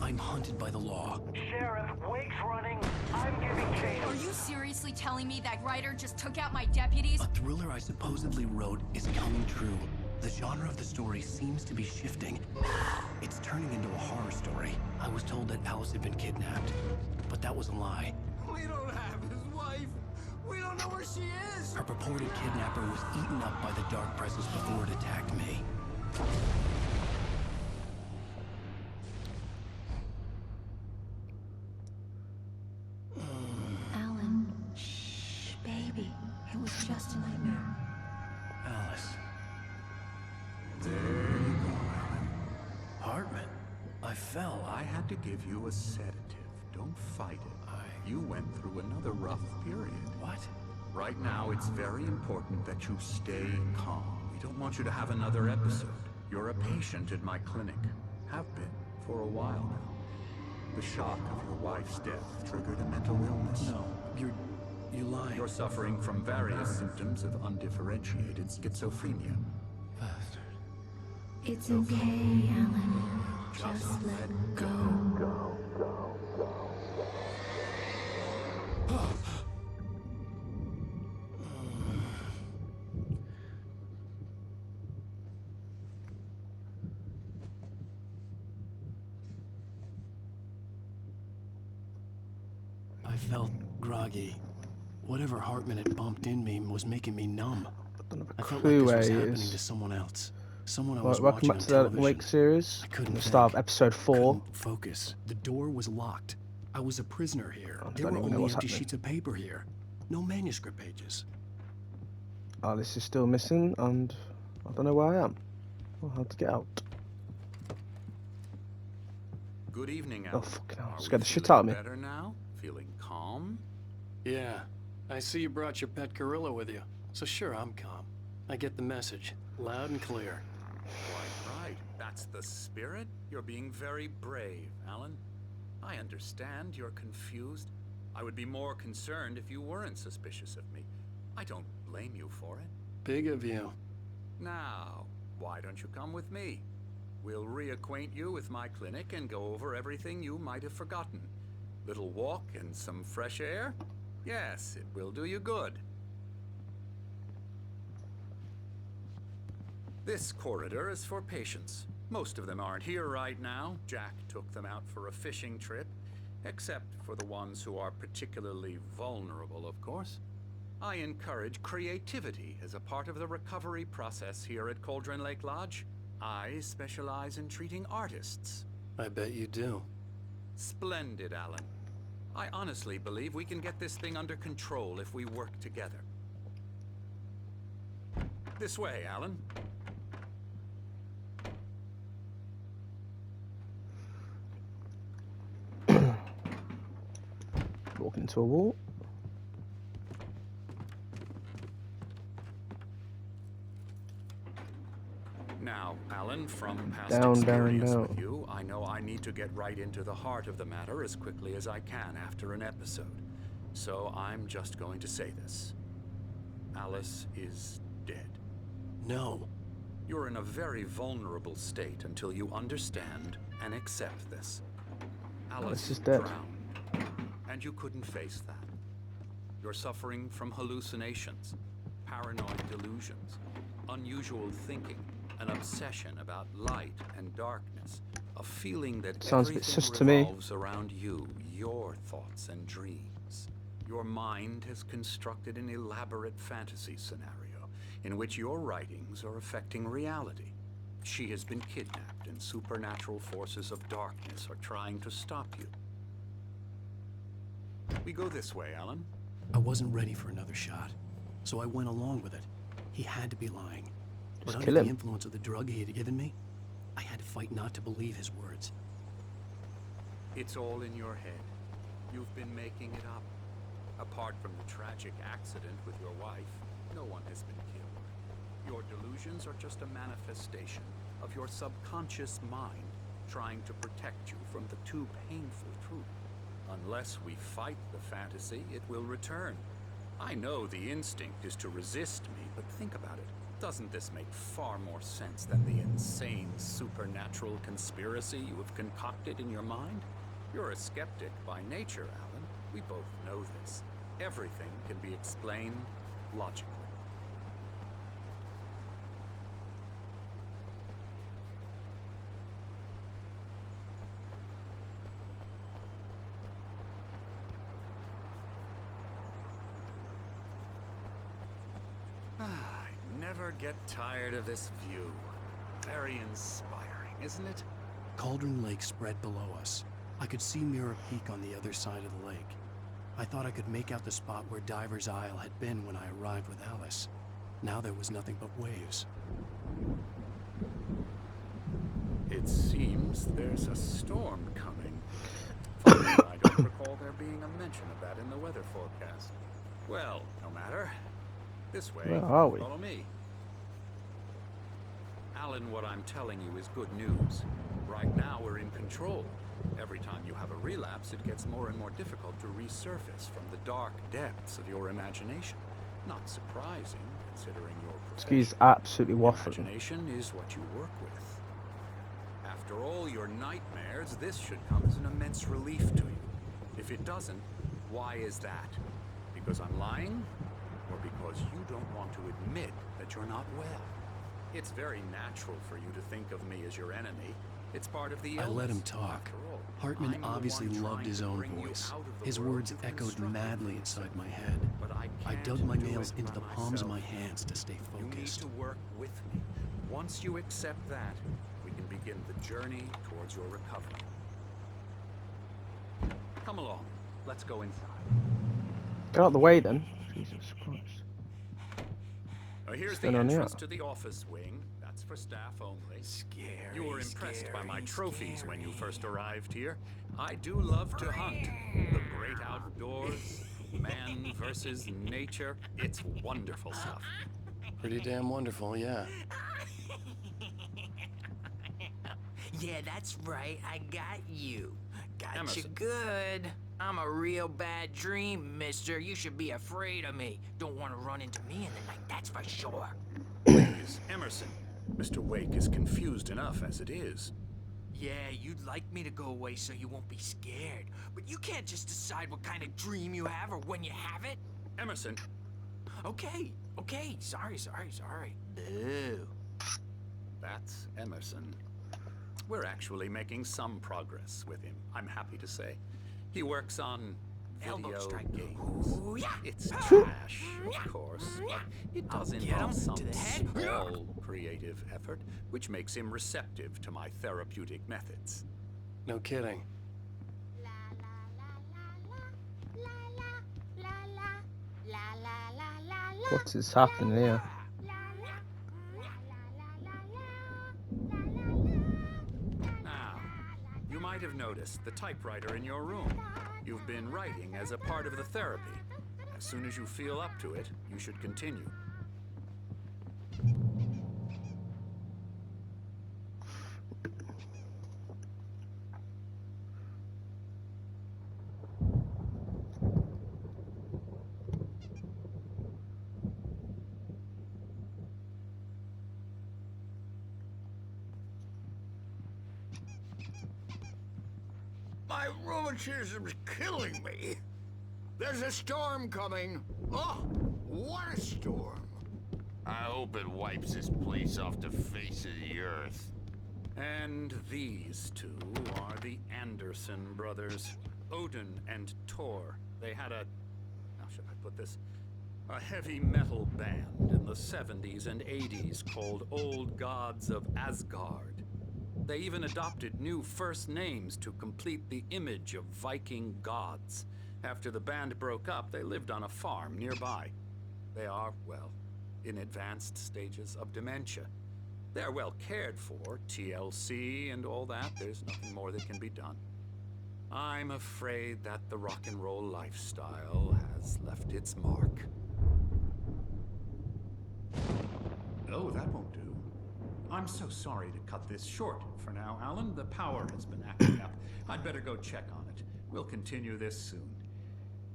I'm hunted by the law. Sheriff, Wake's running. I'm giving chase. Are you seriously telling me that writer just took out my deputies? A thriller I supposedly wrote is coming true. The genre of the story seems to be shifting. It's turning into a horror story. I was told that Alice had been kidnapped, but that was a lie. We don't have his wife. We don't know where she is. Her purported kidnapper was eaten up by the dark presence before it attacked me. Alan, shh, baby. It was just a nightmare. Alice. There you go, Alan. Hartman. I fell. I had to give you a sedative. Don't fight it. You went through another rough period. What? Right now, it's very important that you stay calm. We don't want you to have another episode. You're a patient in my clinic. Have been for a while now. The shock of your wife's death triggered a mental illness. No, you lying. You're suffering from various symptoms of undifferentiated schizophrenia. Bastard. It's okay, Alan. Just let go. I felt groggy. Whatever Hartman had bumped in me was making me numb. I felt like this was happening to someone else. Someone I was Welcome watching back on to the television. Wake series. I couldn't The start of think. episode 4. Couldn't focus. The door was locked. I was a prisoner here. I There don't were even know only what's empty happening. sheets of paper here. No manuscript pages. Alice is still missing, and I don't know where I am. I'll have to get out. Good evening, Oh, Alan. fucking hell. Are Scared we the shit feeling out of me. better now? Feeling calm? Yeah. I see you brought your pet gorilla with you. So sure, I'm calm. I get the message. Loud and clear. Quite right. That's the spirit. You're being very brave, Alan. I understand you're confused. I would be more concerned if you weren't suspicious of me. I don't blame you for it. Big of you. Now, why don't you come with me? We'll reacquaint you with my clinic and go over everything you might have forgotten. Little walk and some fresh air? Yes, it will do you good. This corridor is for patients. Most of them aren't here right now. Jack took them out for a fishing trip, except for the ones who are particularly vulnerable, of course. I encourage creativity as a part of the recovery process here at Cauldron Lake Lodge. I specialize in treating artists. I bet you do. Splendid, Alan. I honestly believe we can get this thing under control if we work together. This way, Alan. Walking into a wall. Now, Alan, from past Down, experience down. with you, I know I need to get right into the heart of the matter as quickly as I can after an episode. So I'm just going to say this. Alice is dead. No. You're in a very vulnerable state until you understand and accept this. Alice is dead. drowned, and you couldn't face that. You're suffering from hallucinations, paranoid delusions, unusual thinking, an obsession about light and darkness, a feeling that Sounds a bit everything sus to me. revolves around you, your thoughts and dreams. Your mind has constructed an elaborate fantasy scenario in which your writings are affecting reality. She has been kidnapped, and supernatural forces of darkness are trying to stop you. We go this way, Alan. I wasn't ready for another shot, so I went along with it. He had to be lying. But Just under kill the him. influence of the drug he had given me, I had to fight not to believe his words. It's all in your head. You've been making it up. Apart from the tragic accident with your wife, no one has been killed. Your delusions are just a manifestation of your subconscious mind trying to protect you from the too painful truth. Unless we fight the fantasy, it will return. I know the instinct is to resist me, but think about it. Doesn't this make far more sense than the insane supernatural conspiracy you have concocted in your mind? You're a skeptic by nature, Alan. We both know this. Everything can be explained logically. I never get tired of this view. Very inspiring, isn't it? Cauldron Lake spread below us. I could see Mirror Peak on the other side of the lake. I thought I could make out the spot where Diver's Isle had been when I arrived with Alice. Now there was nothing but waves. It seems there's a storm coming. Funny, I don't recall there being a mention of that in the weather forecast. Well, no matter. This way, Where are we? follow me. Alan, what I'm telling you is good news. Right now, we're in control. Every time you have a relapse, it gets more and more difficult to resurface from the dark depths of your imagination. Not surprising, considering your profession. He's absolutely waffling. Imagination is what you work with. After all your nightmares, this should come as an immense relief to you. If it doesn't, why is that? Because I'm lying? Or because you don't want to admit that you're not well? It's very natural for you to think of me as your enemy. It's part of the illness. I let him talk. Hartman obviously loved his own voice. His words echoed madly inside my head. I dug my nails into the palms of my hands to stay You need focused. to work with me. Once you accept that, we can begin the journey towards your recovery. Come along. Let's go inside. Get out of the way then. Jesus Christ. Here's the Stand on here. entrance to the office wing. That's for staff only. Scary, You were impressed by my trophies when you first arrived here. I do love to hunt. The great outdoors, man versus nature. It's wonderful stuff. Pretty damn wonderful, yeah. Yeah, that's right. I got you. Got you Emerson. good. I'm a real bad dream, mister. You should be afraid of me. Don't want to run into me in the night, that's for sure. Please, Emerson. Mr. Wake is confused enough as it is. Yeah, you'd like me to go away so you won't be scared. But you can't just decide what kind of dream you have or when you have it. Emerson, Okay. Sorry. Boo. that's Emerson. We're actually making some progress with him, I'm happy to say. He works on Elbow video strike. games. Ooh, yeah. It's trash, of course, but it does I'll get involve him some to the head. small creative effort, which makes him receptive to my therapeutic methods. No kidding. What is happening here? Now, you might have noticed the typewriter in your room. You've been writing as a part of the therapy. As soon as you feel up to it, you should continue. My rheumatism's killing me. There's a storm coming. Oh, what a storm. I hope it wipes this place off the face of the earth. And these two are the Anderson brothers, Odin and Thor. They had a, how should I put this? A heavy metal band in the 70s and 80s called Old Gods of Asgard. They even adopted new first names to complete the image of Viking gods. After the band broke up, they lived on a farm nearby. They are, well, in advanced stages of dementia. They're well cared for, TLC and all that. There's nothing more that can be done. I'm afraid that the rock and roll lifestyle has left its mark. Oh, that won't do. I'm so sorry to cut this short for now, Alan. The power has been acting up. I'd better go check on it. We'll continue this soon.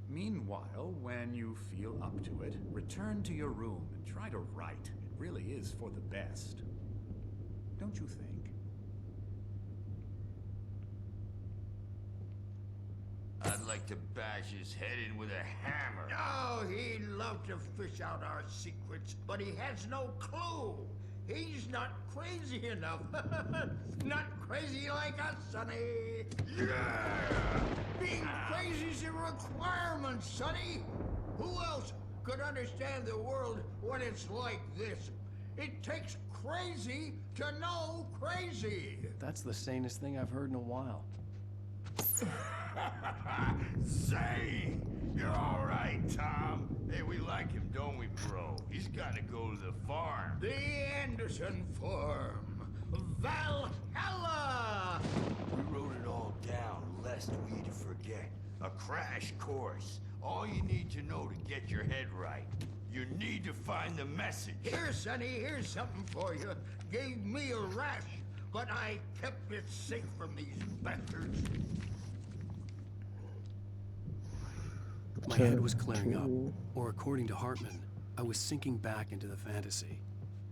Meanwhile, when you feel up to it, return to your room and try to write. It really is for the best. Don't you think? I'd like to bash his head in with a hammer. Oh, he'd love to fish out our secrets, but he has no clue. He's not crazy enough. Not crazy like us, Sonny. Yeah! Being crazy's a requirement, Sonny. Who else could understand the world when it's like this? It takes crazy to know crazy. That's the sanest thing I've heard in a while. Say, you're all right, Tom. Hey, we like him, don't we, bro? He's got to go to the farm. The Anderson Farm. Valhalla! We wrote it all down, lest we forget. A crash course. All you need to know to get your head right. You need to find the message. Here, Sonny, here's something for you. Gave me a rash, but I kept it safe from these bastards. My head was clearing up, or according to Hartman, I was sinking back into the fantasy.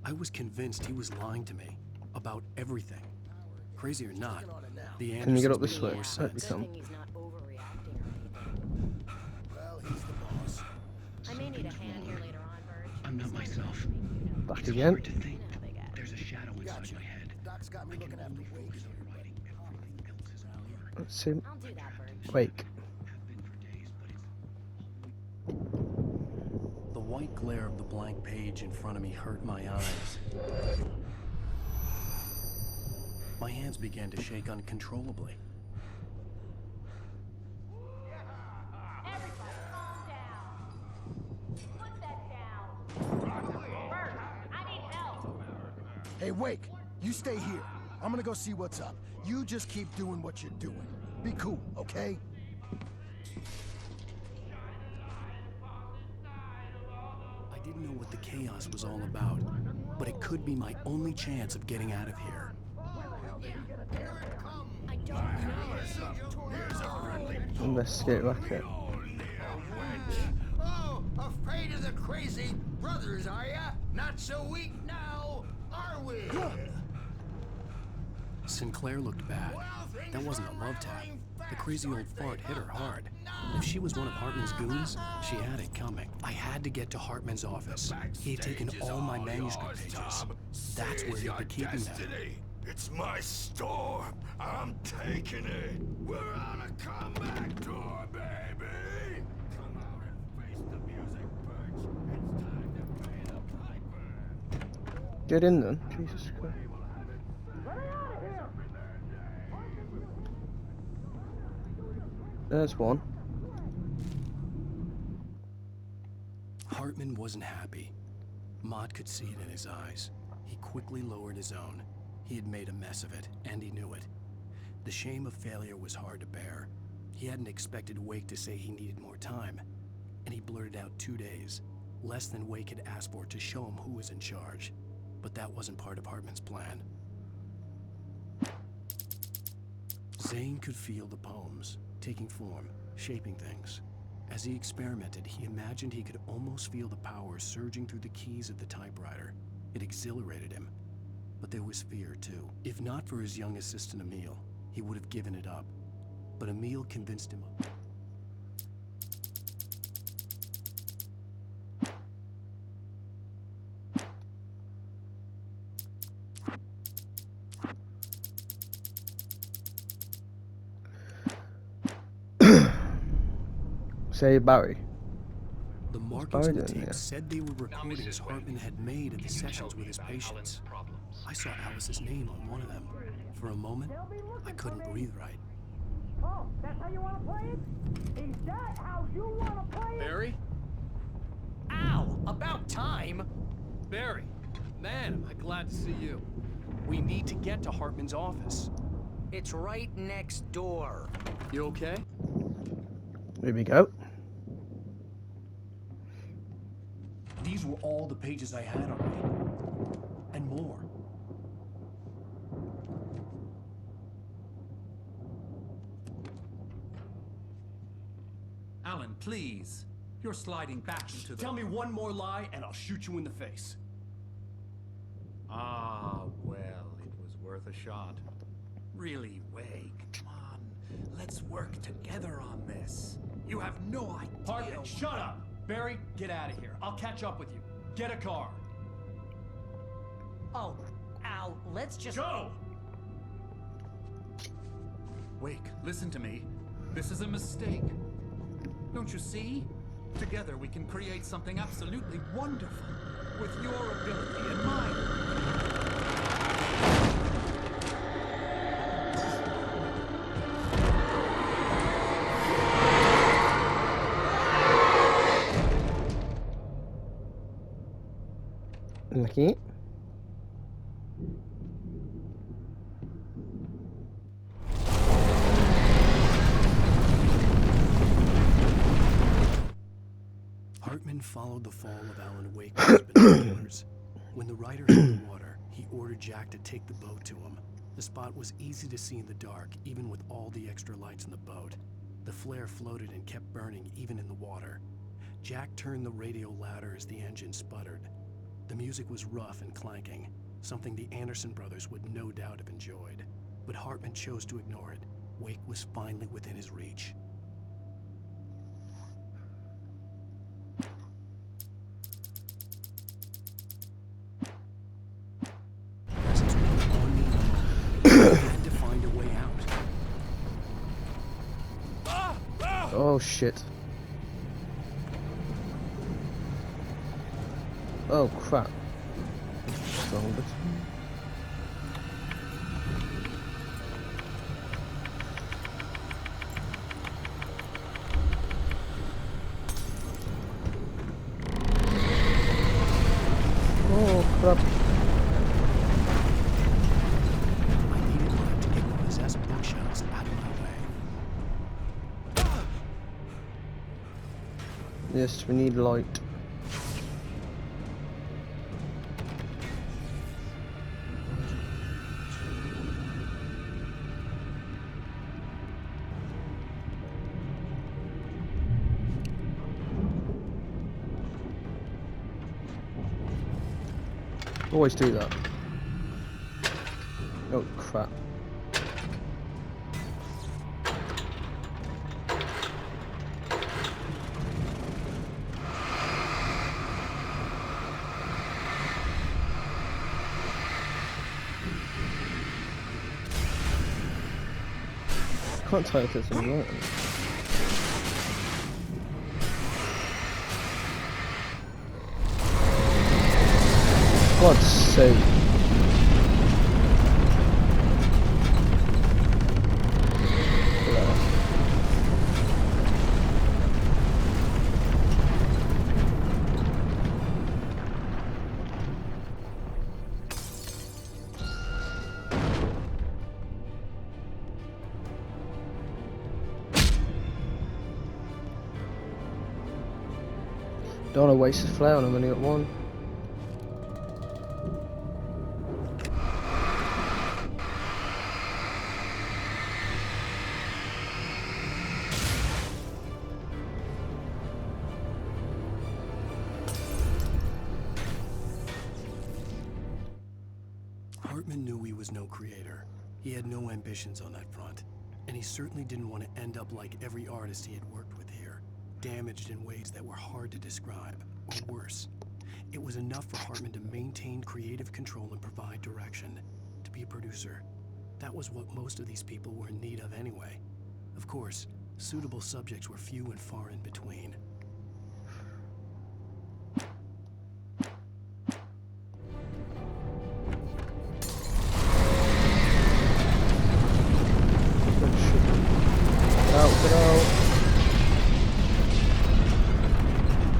I was convinced he was lying to me about everything. Crazy or not, the Andersons Can you get up this made way? more sense. Well, he's the boss. I may need a hand here later on, Verge. I'm not myself. Back It's again. hard to think. There's a shadow inside my head. Doc's got me looking after Wake. Let's see. I'll do that, Verge. Wake. The white glare of the blank page in front of me hurt my eyes. My hands began to shake uncontrollably. Everybody calm down. Put that down. Bert, I need help. Hey, Wake, you stay here. I'm gonna go see what's up. You just keep doing what you're doing. Be cool, okay? I didn't know what the chaos was all about, but it could be my only chance of getting out of here. I don't know. Investigate racket. Oh, afraid of the crazy brothers, are ya? Not so weak now, are we? Sinclair looked bad. That wasn't a love tap. The crazy old fart hit her hard. If she was one of Hartman's goons, she had it coming. I had to get to Hartman's office. He had taken all my manuscript pages. That's where he'd be keeping them. It's my storm. I'm taking it. We're on a comeback tour, baby. Come out and face the music, Birch. It's time to pay the piper. Get in then. Jesus Christ. There's one. Hartman wasn't happy. Mott could see it in his eyes. He quickly lowered his own. He had made a mess of it, and he knew it. The shame of failure was hard to bear. He hadn't expected Wake to say he needed more time, and he blurted out 2 days, less than Wake had asked for to show him who was in charge. But that wasn't part of Hartman's plan. Zane could feel the poems, taking form, shaping things. As he experimented, he imagined he could almost feel the power surging through the keys of the typewriter. It exhilarated him. But there was fear, too. If not for his young assistant, Emil, he would have given it up. But Emil convinced him of... Say Barry. The markings on the tape said they were recordings Hartman had made at the sessions with his patients. I saw Alice's name on one of them. For a moment, I couldn't breathe right. Oh, that's how you want to play it? Is that how you want to play it? Barry? Ow! About time! Barry! Man, am I glad to see you. We need to get to Hartman's office. It's right next door. You okay? Here we go. These were all the pages I had on me. And more. Please. You're sliding back into the... Tell me one more lie and I'll shoot you in the face. Ah, well, it was worth a shot. Really, Wake, come on. Let's work together on this. You have no idea... Hartman, shut up! Barry, get out of here. I'll catch up with you. Get a car. Oh, Al, let's just... Go! Wake, listen to me. This is a mistake. Don't you see? Together we can create something absolutely wonderful. With your ability and mine. Lucky. Hartman followed the fall of Alan Wake's binoculars. When the rider hit the water, he ordered Jack to take the boat to him. The spot was easy to see in the dark, even with all the extra lights in the boat. The flare floated and kept burning even in the water. Jack turned the radio louder as the engine sputtered. The music was rough and clanking, something the Anderson brothers would no doubt have enjoyed. But Hartman chose to ignore it. Wake was finally within his reach. Presence was on me in a moment. He had to find a way out. Oh shit. Oh crap. Wrong bit. Oh crap. I needed light to get the possessed bookshelves out of my way. Yes, we need light. Always do that. Oh crap. Can't tell if there's a light. God's sake. Don't want to waste his flare on him, only got one. Hartman knew he was no creator. He had no ambitions on that front. And he certainly didn't want to end up like every artist he had worked with here, damaged in ways that were hard to describe, or worse. It was enough for Hartman to maintain creative control and provide direction, to be a producer. That was what most of these people were in need of anyway. Of course, suitable subjects were few and far in between.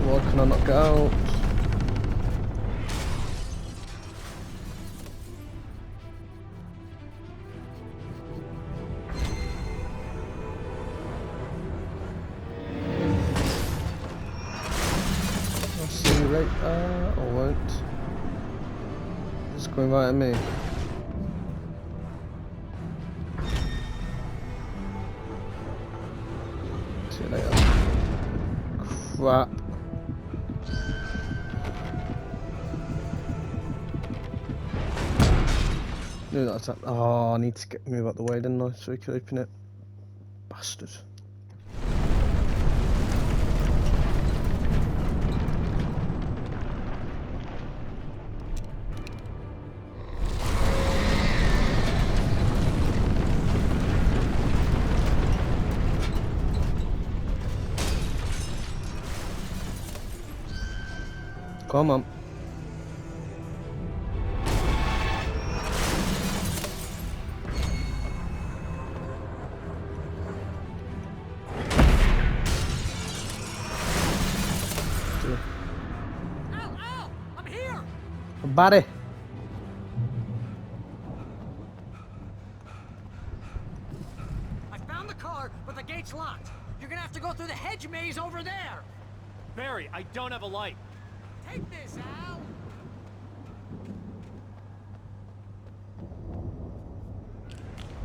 Why can I not get out? I'll see you right there, or won't. It's going right at me. See you later. crap. Knew that's that. Oh, I need to move out the way, didn't I? So we could open it. Bastard. Come on. Al! I'm here! Buddy. I found the car, but the gate's locked. You're gonna have to go through the hedge maze over there. Barry, I don't have a light. Take this, Al!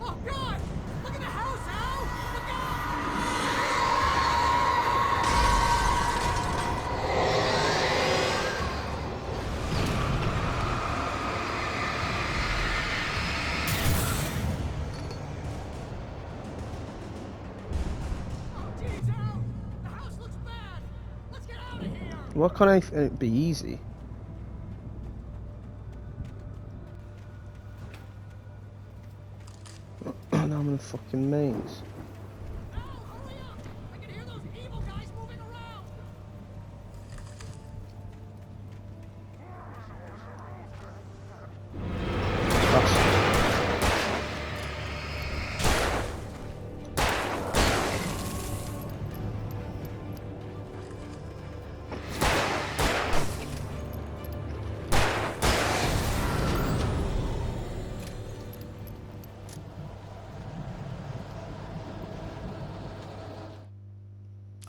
Oh, God! Look at the house, Al! Look out! Oh, geez, Al! The house looks bad! Let's get out of here! Why can't it be easy? Now I'm in a fucking maze. Al, hurry up! I can hear those evil guys moving around!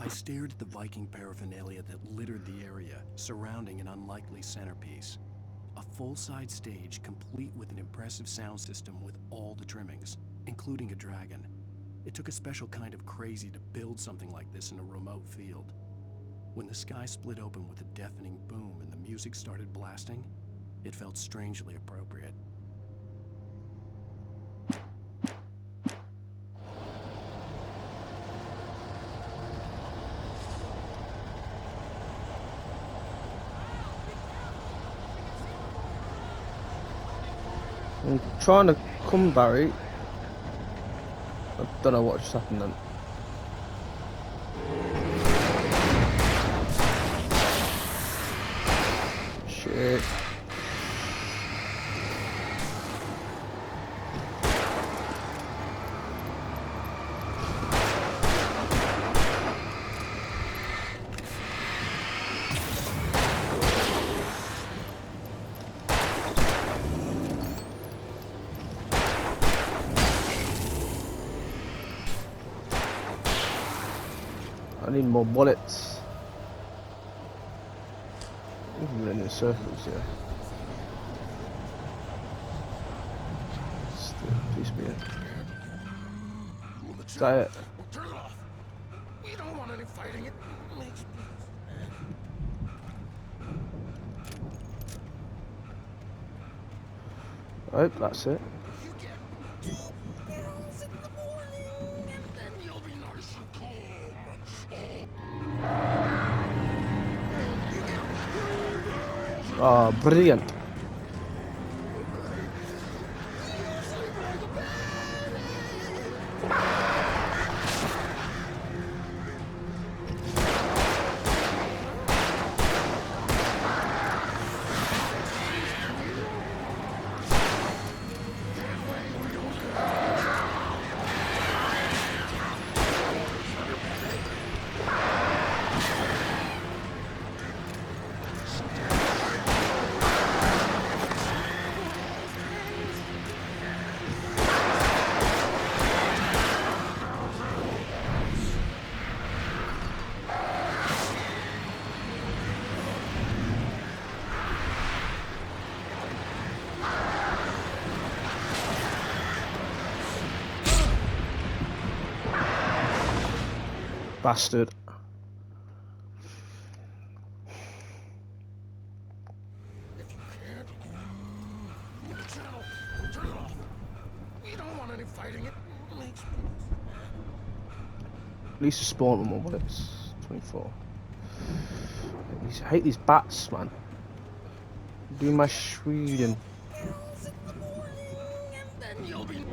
I stared at the Viking paraphernalia that littered the area, surrounding an unlikely centerpiece. A full-size stage complete with an impressive sound system with all the trimmings, including a dragon. It took a special kind of crazy to build something like this in a remote field. When the sky split open with a deafening boom and the music started blasting, it felt strangely appropriate. I'm trying to come, Barry. I don't know what just happened then. Shit. I need more bullets. I'm running in circles here. Please be it. Is that it? Turn it off. We don't want any fighting. It makes me I hope that's it. You get 2 pills in the morning, and then you'll be nice and calm. Oh, brilliant. Bastard. any fighting it makes me... At least to spawn with more bullets. 24. I hate these bats, man. Do my Sweden. Then you'll be...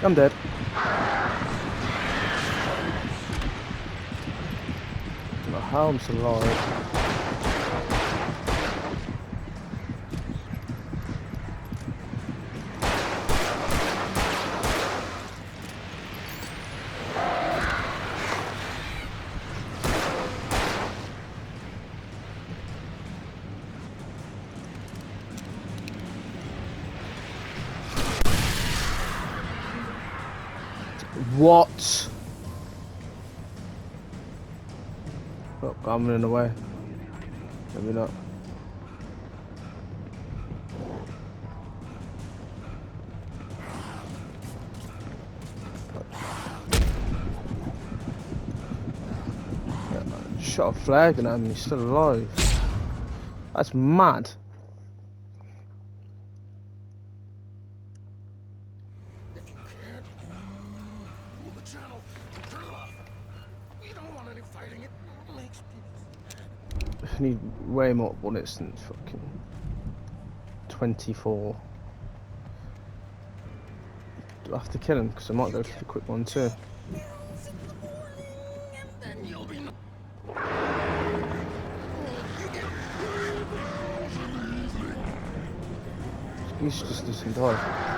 I'm dead. My helm's alive. What? Oh, I'm running away. Maybe not. Shot a flag and I'm still alive. That's mad. I need way more bullets than fucking 24. Do I have to kill him? Because I might go for the quick one too. He's just doesn't die.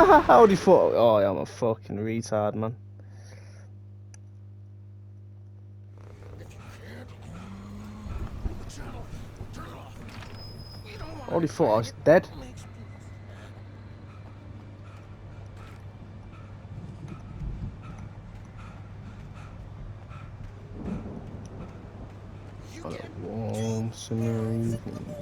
How would you thought? Oh, yeah, I'm a fucking retard, man. I already thought I was dead. On a warm summer evening.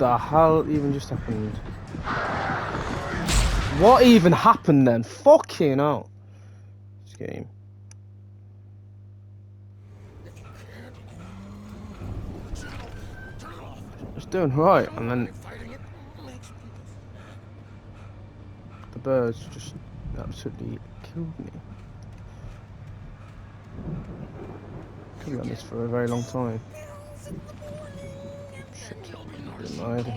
the hell even just happened? What even happened then? Fucking hell. This game. It's doing right, and then the birds just absolutely killed me. Could be on this for a very long time. Shit. Didn't mind.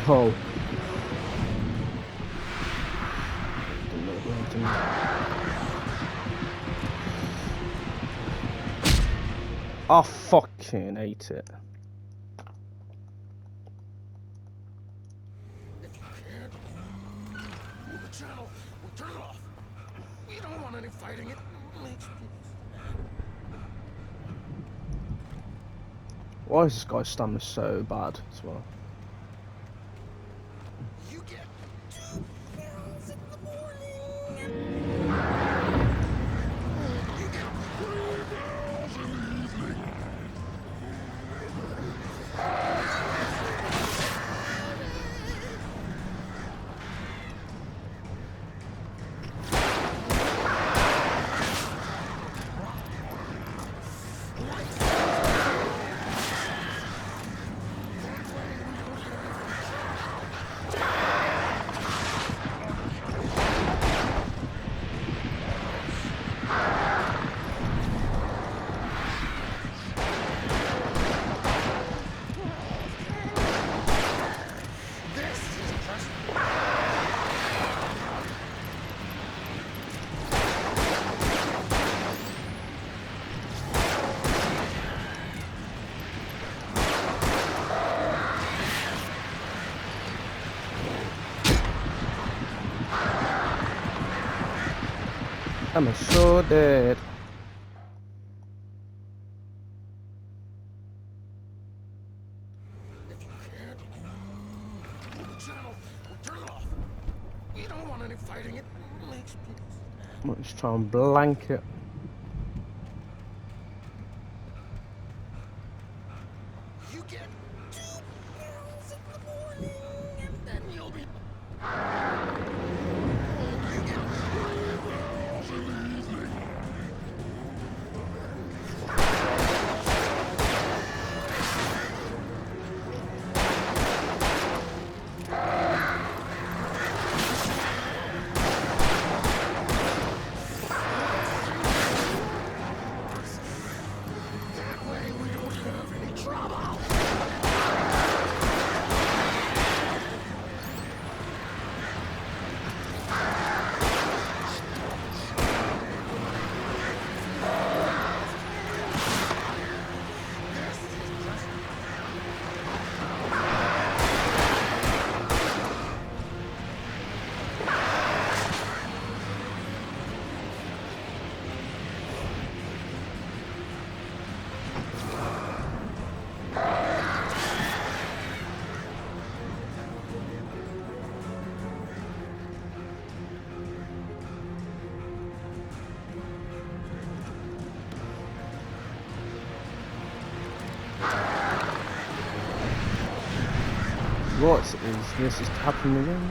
Oh. I fucking hate it. If you can't move the channel, we'll turn it off. We don't want any fighting. It makes Why is this guy's stamina so bad as well? you get 2 pills in the morning. You get 3 pills in the evening. I'm so dead. If you can't move the channel, we'll turn it off. We don't want any fighting. It makes people. Let's try and blank it. You get 2 pills in the morning, and then you'll be. You get 3 pills in the evening. That way we don't have any trouble. What is this is happening again?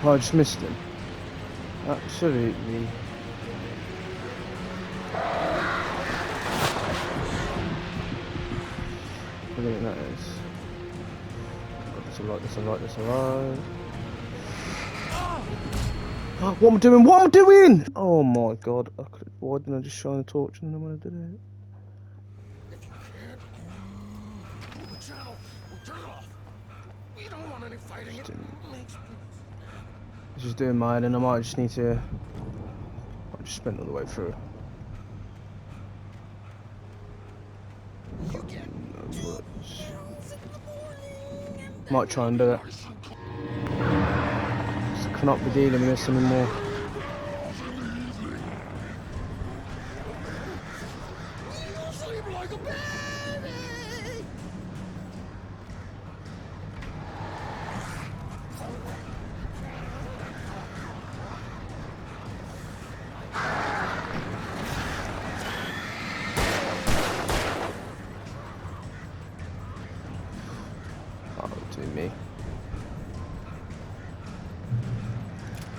I just missed him. Absolutely. Brilliant that is. That's alright, that's alright, that's alright. What am I doing? What am I doing? Oh my god. Why didn't I just shine a torch and then when I did it? If you can't the channel, we'll turn it off. We don't want any fighting. It makes Just doing mine and I might just need to just sprint all the way through. Might try and do it. Just cannot be dealing with this anymore. Me.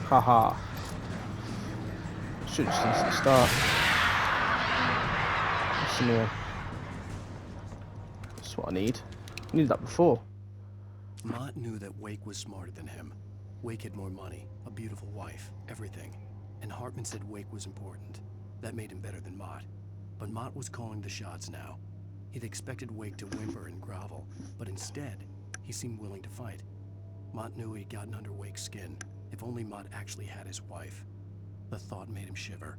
Haha. Should just instantly start. Listen here. That's what I need. I needed that before. Mott knew that Wake was smarter than him. Wake had more money, a beautiful wife, everything. And Hartman said Wake was important. That made him better than Mott. But Mott was calling the shots now. He'd expected Wake to whimper and grovel, but instead, he seemed willing to fight. Mott knew he'd gotten under Wake's skin. If only Mott actually had his wife. The thought made him shiver.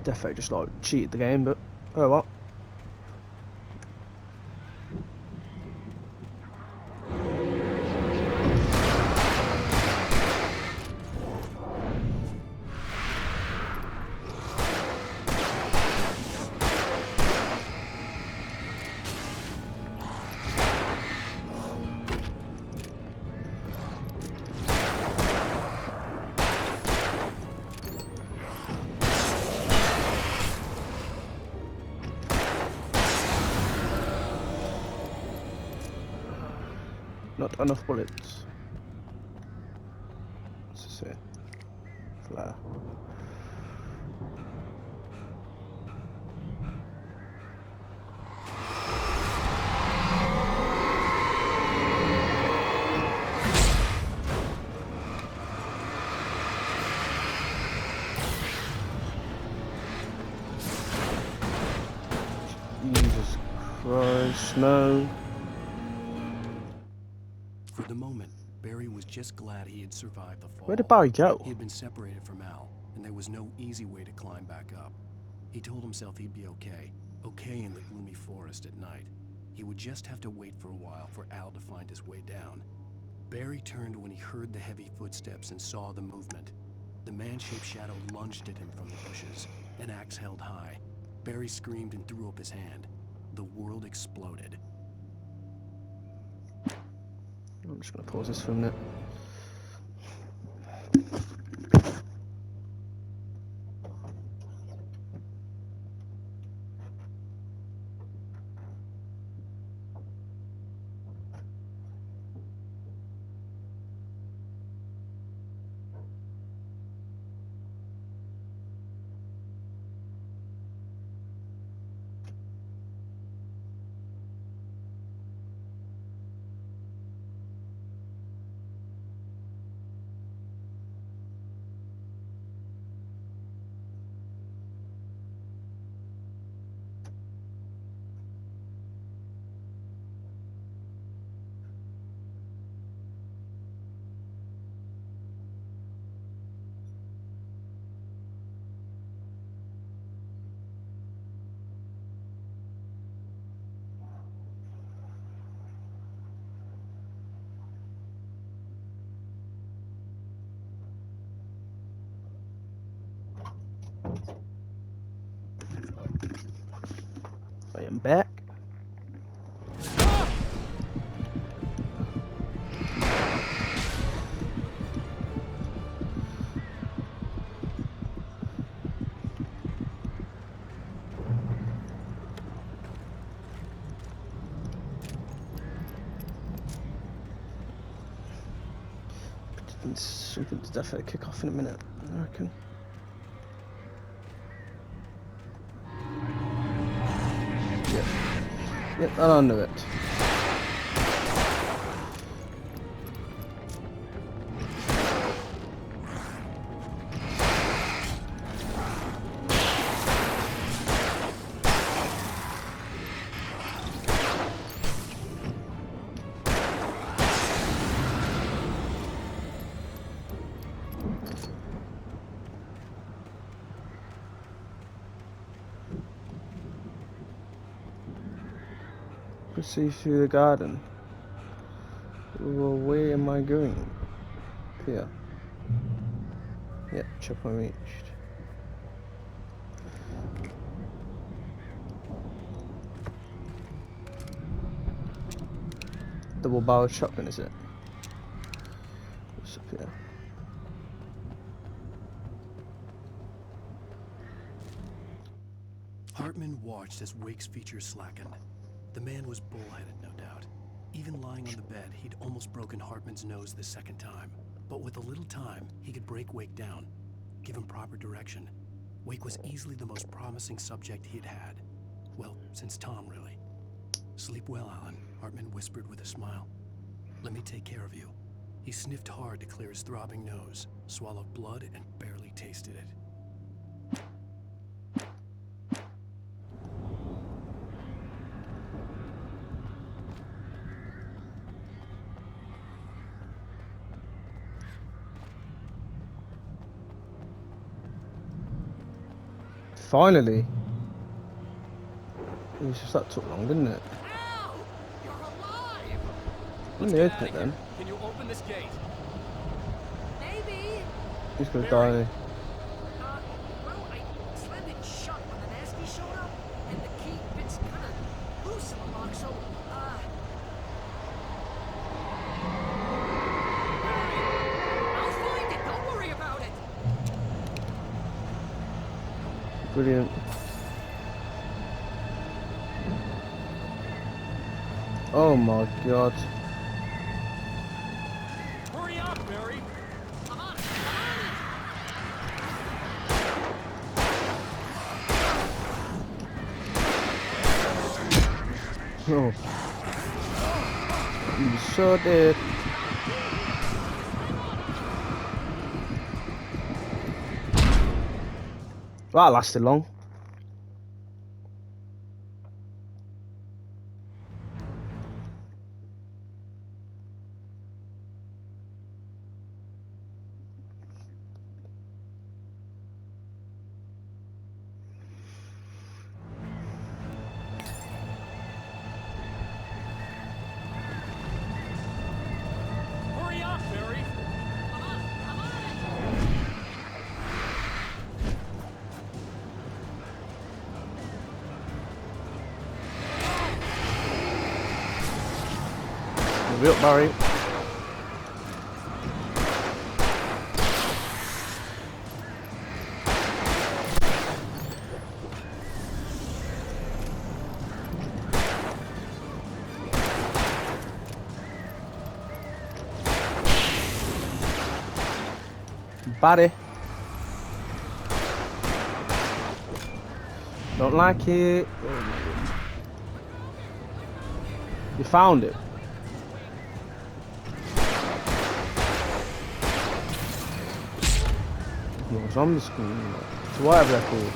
Definitely just like cheated the game, but oh well. Not enough bullets. What's this here? Flare. Jesus Christ, no. For the moment, Barry was just glad he had survived the fall. Where did Barry go? He had been separated from Al, and there was no easy way to climb back up. He told himself he'd be okay. Okay in the gloomy forest at night. He would just have to wait for a while for Al to find his way down. Barry turned when he heard the heavy footsteps and saw the movement. The man-shaped shadow lunged at him from the bushes, an axe held high. Barry screamed and threw up his hand. The world exploded. I'm just going to pause this for a minute. I am back. Something's definitely kick off in a minute, I reckon. Yep, I knew it. See through the garden. Well, where am I going? Here. Yep, checkpoint reached. Double barreled shotgun, is it? What's up here? Hartman watched as Wake's features slackened. The man was bullheaded, no doubt. Even lying on the bed, he'd almost broken Hartman's nose the second time. But with a little time, he could break Wake down, give him proper direction. Wake was easily the most promising subject he'd had. Well, since Tom, really. Sleep well, Alan, Hartman whispered with a smile. Let me take care of you. He sniffed hard to clear his throbbing nose, swallowed blood, and barely tasted it. Finally. It was just that took long, didn't it? Ow! You're alive! Let me open it then. Can you open this gate? Maybe. He's gonna die. Well, I slammed it shut when the nasty showed up, and the key fits kind of loose in the lock, so, I'll find it, don't worry about it! Brilliant. Oh my god. Hurry up, Mary! I'm on it! Oh. You so dead. That lasted long. Hurry up, Mary! I'm on it! Move it up, Barry. Barry. Don't like it. You found it. No, zombie screen. So whatever they're called.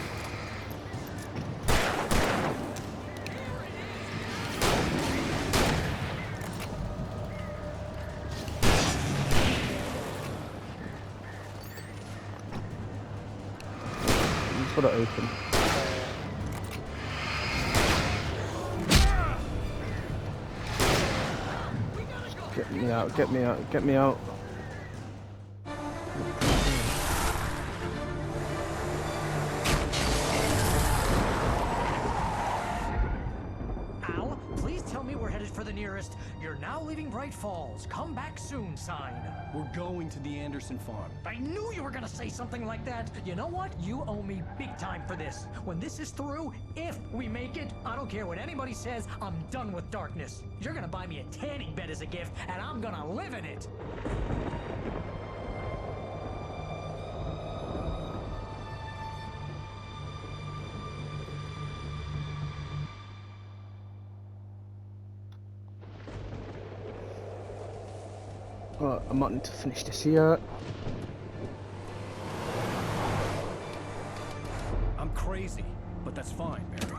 Just got it open. Get me out, get me out, get me out. Al, please tell me we're headed for the nearest "You're now leaving Bright Falls. Come back soon" sign. We're going to the Anderson farm. I knew you were gonna say something like that. You know what? You owe me big time for this. When this is through, if we make it, I don't care what anybody says, I'm done with darkness. You're gonna buy me a tanning bed as a gift, and I'm gonna live in it. Alright, I might need to finish this here. I'm crazy, but that's fine, Barry.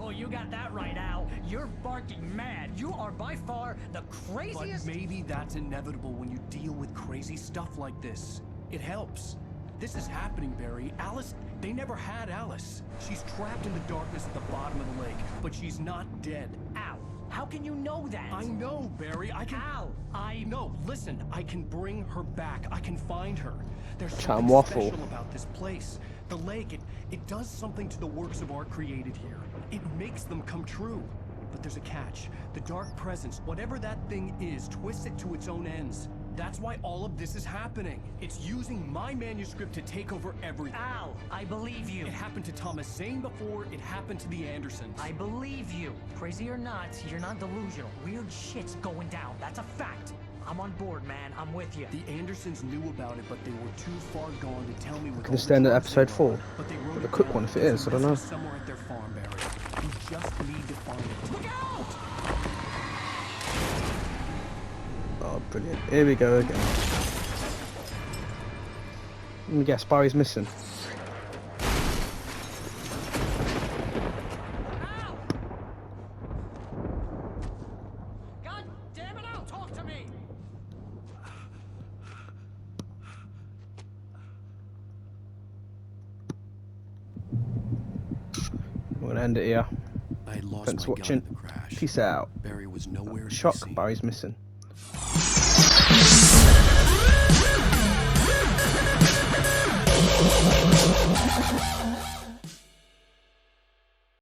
Oh, you got that right, Al. You're barking mad. You are by far the craziest. But maybe that's inevitable when you deal with crazy stuff like this. It helps. This is happening, Barry. Alice, they never had Alice. She's trapped in the darkness at the bottom of the lake, but she's not dead. Al, how can you know that? I know, Barry. I can. Al, No, listen. I can bring her back. I can find her. There's Chat something waffle. special about this place. The lake, it does something to the works of art created here. It makes them come true. But there's a catch. The dark presence, whatever that thing is, twists it to its own ends. That's why all of this is happening. It's using my manuscript to take over everything. Al, I believe you. It happened to Thomas Zane before, it happened to the Andersons. I believe you. Crazy or not, you're not delusional. Weird shit's going down. That's a fact. I'm on board, man. I'm with you. The Andersons knew about it, but they were too far gone to tell me what. Can this stand at episode 4? But they wrote But a it quick down one if it is, I don't know. somewhere at their farm, Barry. You just need to find it. Look out! Oh, brilliant. Here we go again. Let me guess, Barry's missing. God damn it, Al, talk to me! We're gonna end it here. I had lost Thanks my for gun watching. in the crash. Peace out. Barry was nowhere to be Shock, seen. Barry's missing.